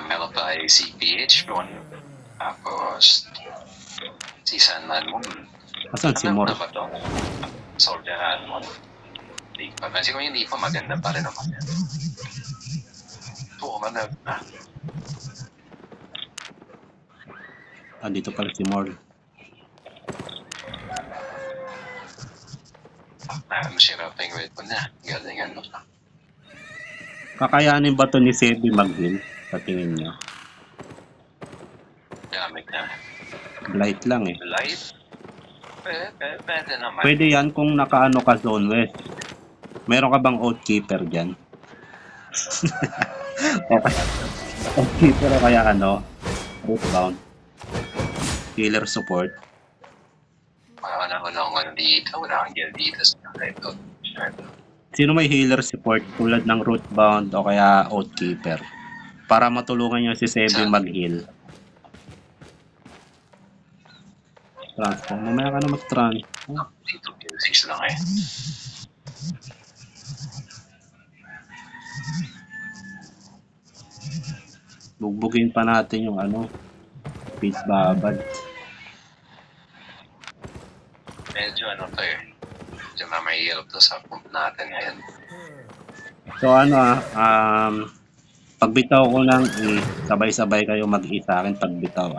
Meron tayo CPH1. Tapos, si Sanman Moon. Asan si Mor? Na ba ito? Soldier Moon. Hindi pa. Kasi kung hindi pa, maganda pa rin naman yan. Oo, manag na. Dito pala si Mor. Masira pa yung weapon na. Galingan mo na. Kakayanin ba to ni Sebi mag-heal? Sa tingin niyo? Gamit na. Blight lang eh. Light? Pwede naman. Pwede yan kung nakaano ka zone west. Meron ka bang Oathkeeper dyan? Okay. Oathkeeper o kaya ano? Rootbound. Healer support. Wala ko lang dito. Wala kang gear dito sa ito. Sino may healer support tulad ng Rootbound o kaya Oathkeeper? Para matulungan niyo si Sebi mag-heal. Transform. Mamaya ka na mag-transform. Dito, 6 lang eh. Bugbugin pa natin yung ano. Pit babad. Medyo ano to eh. Medyo mahirap to sa pump natin ngayon. So ano pagbitaw ko ng sabay-sabay kayo mag-isa akin pagbitaw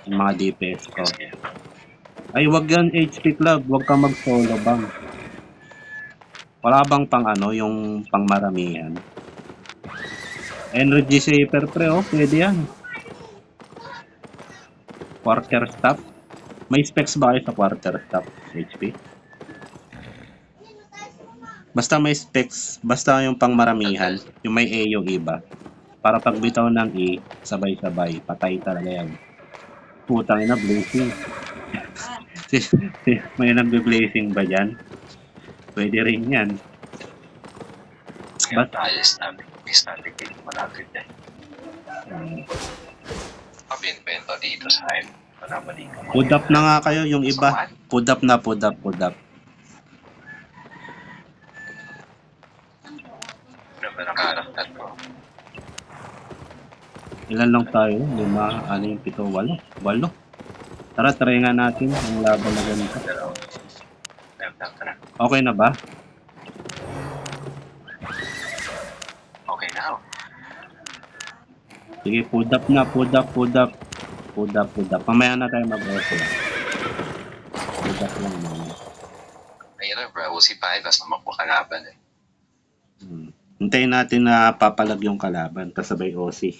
yung mga DPS ko. Kasi, Ay wag yan HP club, wag kang mag solo bang. Wala bang pang ano yung pang maramihan? Energy saver pre pwede yan. Quarter staff. May specs ba kayo sa quarter staff HP? Basta may specs, basta yung pang maramihan, yung may A yung iba. Para pag bitaw ng E, sabay-sabay, patay talaga yan. Putang ina, blazing. May nagbe-blazing ba dyan? Pwede rin yan. kaya tayo standing dito mo natin dyan. Pabinbento dito sa akin. Wala ba dito? Put up na nga kayo yung iba. Put up na, put up, put up. Ano ba nakaraktan ko? Ilan lang tayo? 5, 6, 7, 8. Tara, try nga natin ang laban na ganito. Laptop ka na. Okay na ba? Okay na ako. Sige, put up na, put up, put up. Put up, put up. Mamaya na tayo mag-echo. Put up lang muna. Ayun bro, si Paitas na magpakalaban eh. Hintayin natin na papalag yung kalaban kasabay OC.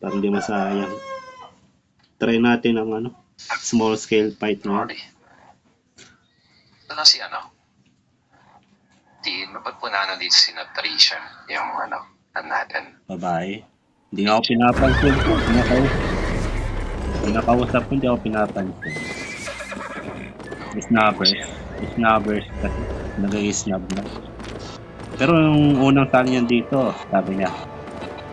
Para hindi masayang. Try natin ang ano, small scale fight na. Sorry. Ito na si ano. Di, mapagpunanan dito si Natricia. Yung ano, natin. Babae. Hindi nga ako pinapansin ko. Pinakausap ko, hindi ako pinapansin. Snabbers kasi. Nag-i-snab na. Pero yung unang tali niyan dito, sabi niya,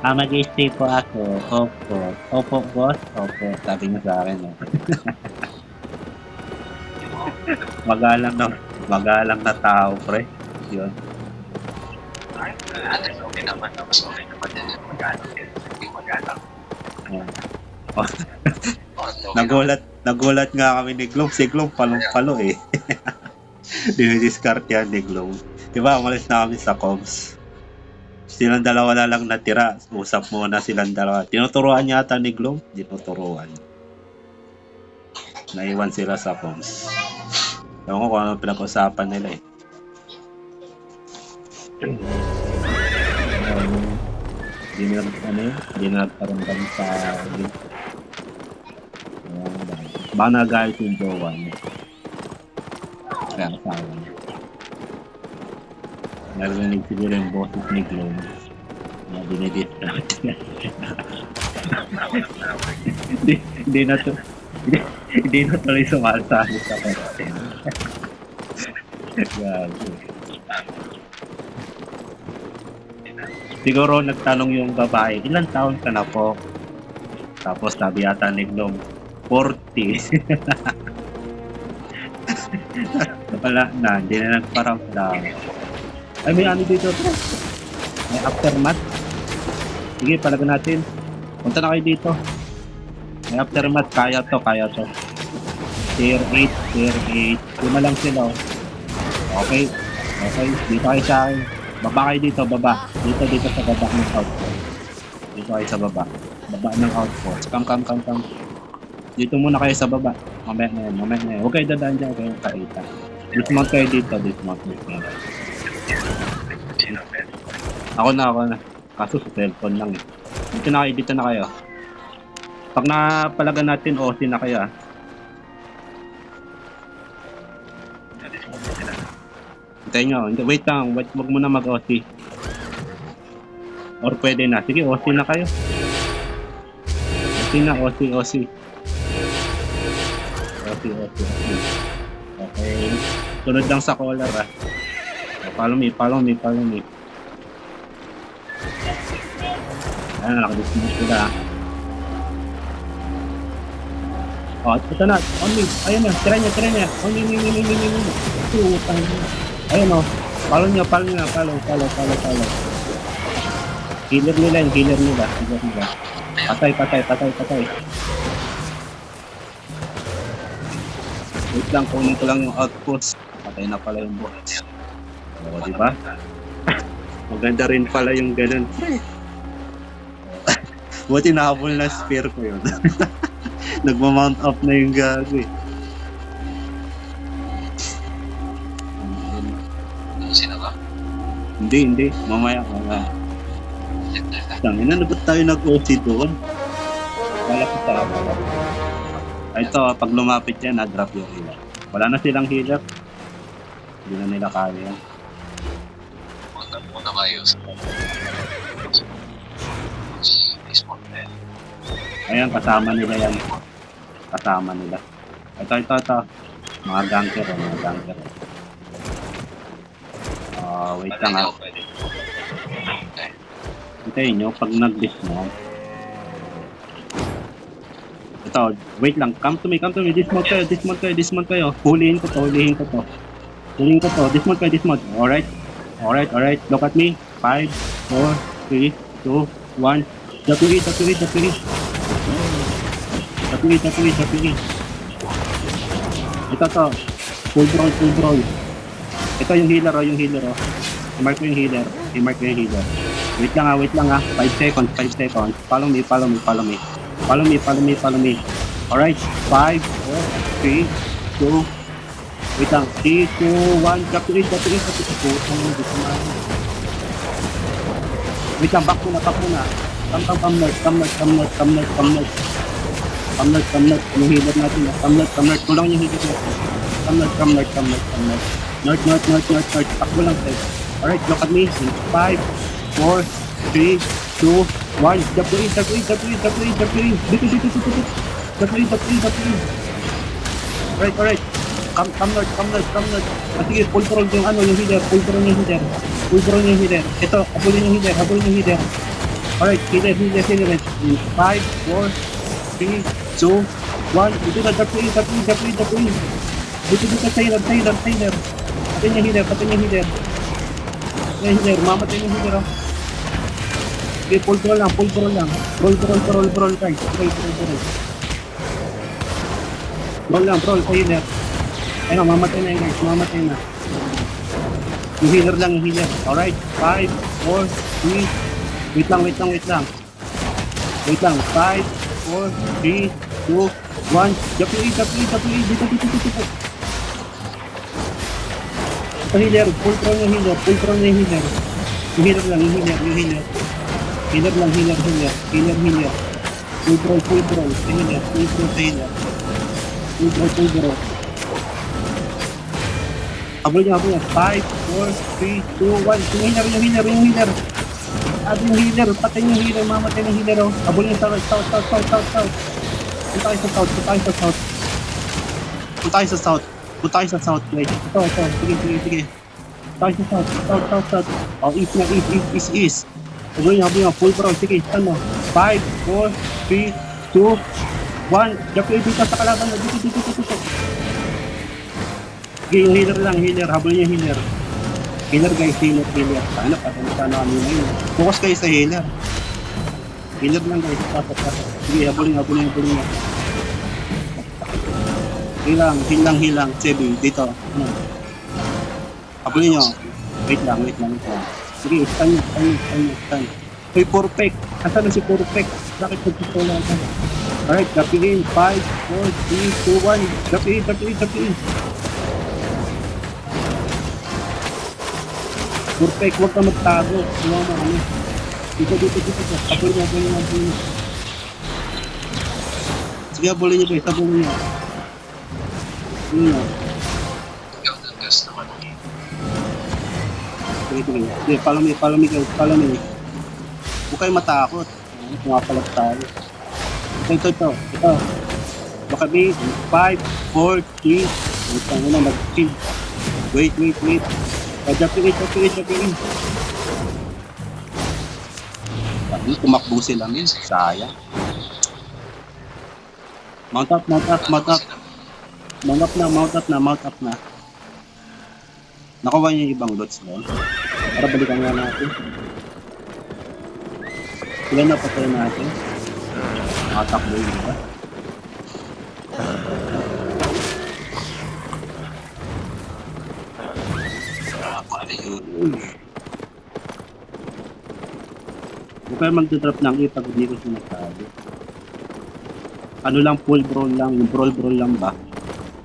mag-i-stay po ako. Opo. Opo, boss. Opo. Sabi niya sa akin. Magalang na tao, pre. Yun. Ay, natin okay naman. Mas okay naman din yung mag-anak. Hindi mag-anak. Ayan. Nagulat nga kami ni Glom. Si Glom palong-palo eh. Dinidiscard yan ni Glom. Diba, umalis na kami sa comms. Silang dalawa na lang natira. Usap muna silang dalawa. Tinuturuan yata ni Glom. Tinuturuan. Naiwan sila sa comms. Ewan ko kung ano pinag-usapan nila eh. Hindi na nagparamdam sa baka nagayos yung jowa niya. Kaya asawa niya. Narinig siguro yung boses ni Gloom na dinidiscount niya. Hindi na tuloy sumasali sa content. Gago. Siguro nagtanong yung babae, ilang taon ka na po? Tapos sabi yata ni Glom, 40. Wala na, hindi na nagparamdam. Ay, may ano dito, bro. May aftermath. Sige, palagan natin. Punta na kayo dito. May aftermath, kaya to, kaya to. Tier 8, tier 8. Lima lang sila, oh. Okay, okay. Dito kayo sa akin. Baba kayo dito, baba. Dito sa baba ng outpost. Dito kayo sa baba. Baba ng outpost. Come. Dito muna kayo sa baba. Mamaya na yan. Huwag kayo dadaan dyan, huwag kayong kaita. Dismount kayo dito, dismount. Ako na. Kaso sa cellphone lang eh. Dito na kayo. Pag napalagan natin, OC na kayo ah. Hintayin nyo. Wait lang. Wag muna mag-OC. Or pwede na. Sige, OC na kayo. OC. Okay. Sunod lang sa collar ah. Follow me. Ayan, nakadismount sila ah. Oh, ito na. Only. Ayun na. Tira niya. Only. Utang. Ayun o. Follow nyo. Healer nila. Patay. Wait lang, kunin ko lang yung outpost. Patay na pala yung boss. O, diba? Maganda rin pala yung ganun. Buti nakapull na spear ko yun. Nagma-mount up na yung gago eh. Sino ba? Hindi. Mamaya. Tangina na ba't tayo nag-OC doon? Wala ko sa ako. Ito, pag lumapit yan, na-drop yung healer. Wala na silang healer. Hindi na nila kaya. Punta muna kayo sa Discord na yan. Ayan, kasama nila yan. Ito. Mga ganker. Wait lang ha. Hintayin nyo, pag nag-dismount. Ito, wait lang. Come to me. Dismount kayo. Hulihin ko to. Dismount. Alright. Look at me. 5, 4, 3, 2, 1. Tapili. Ito to. Full brawl. Ito yung healer. I-mark ko yung healer. Wait lang ha. 5 seconds. Follow me. Alright. 5, 4, 3, 2, wait lang. 3, 2, 1. Capture. Wait lang, back muna. Come north. Yung healer natin. Come north. Kulang yung healer natin. Come north. North. Takbo lang tayo. Alright, look at me. 5, 4, 3, 2, 1. Capture. Dito. Alright. Come north. Sige, full pro yung healer. Ito, habulin yung healer. Alright, healer. 5, 4, 3, 2, 1. Dito na, dapin. Dito, Taylor. Patay niya healer. Mamatay yung healer, oh. Okay, full brawl lang. Roll, guys. Brawl, healer. Ayun, mamatay na yun, guys. Yung healer. Alright, 5, 4, 3. Wait lang. 5, 4, 3, 2, 1. Dapili. Dito. Ito healer, full pro yung healer. Yung healer lang. Healer. Full pro. Healer. Full pro. Habol niya. 5, 4, 3, 2, 1. Yung healer. Yung healer. Patay yung healer. Mamatay ng healer. Habol niya sa south. Punta tayo sa south, guys. Ito. Sige. Tayo sa south. Oh, east. Habol niya. Full pro. Sige, stand mo. 5, 4, 3, 2, 1. Dapil dito sa kalaban. Dito. Sige, yung healer. Habol niya healer. Healer, guys. Healer. Sana kami na yun. Focus kayo sa healer. Healer lang guys. Pasok. Sige, habulin. Hilang. Sebi, dito. Ano? Habulin nyo. Wait lang. Sige, stun. Uy, perfect. Asan na si perfect? Bakit nagtutulong ka? Alright, gapiin. 5, 4, 3, 2, 1. Gapiin. Perfect, huwag ka magtago. Iwan mo kami. Dito. Habulin mo. Sige, habulin nyo guys. Habulin nyo. Ikaw doon, Gus, naman. Sige. Follow me guys. Huwag kayo matakot. Pumapalag tayo. Ito. Baka may 5, 4, 3. Ito na, mag-chill. Wait. Japiin. Tumakbo sila min. Sayang. Mount up. Mount up na. Nakuha niyo yung ibang lots doon. Para balikan nga natin. Sila na patay natin. Nakatakbo yun, diba? Huwag kayo magdodrop ng pag hindi ko sinasabi. Ano lang, full brawl lang. Yung brawl lang ba?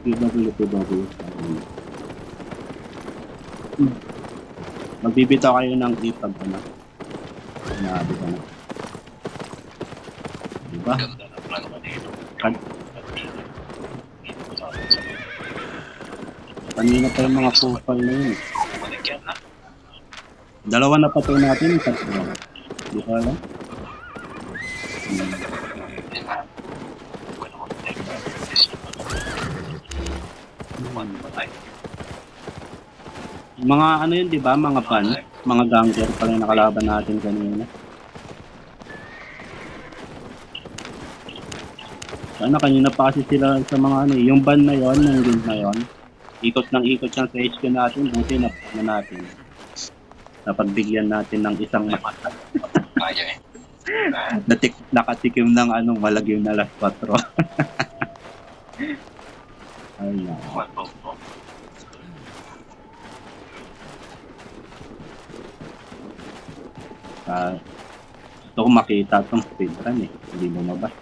PW. Magbibitaw kayo ng ipag ano. Sinabi ko na. Diba? Kanina pa yung mga profile na yun. Dalawa na patay natin. Tatlo. Di ba alam? Mga ano yun, di ba? Mga ban. Mga gangster pala yung nakalaban natin kanina. Sana kanina pa kasi sila sa mga ano, yung ban na yon, yung guild na yon. Ikot siya sa HQ natin, buti na natin. Napagbigyan natin ng isang Kaya eh. nakatikim ng anong malagim na last 4. Ay na. Ito kung makita itong speedrun eh. Hindi lumabas.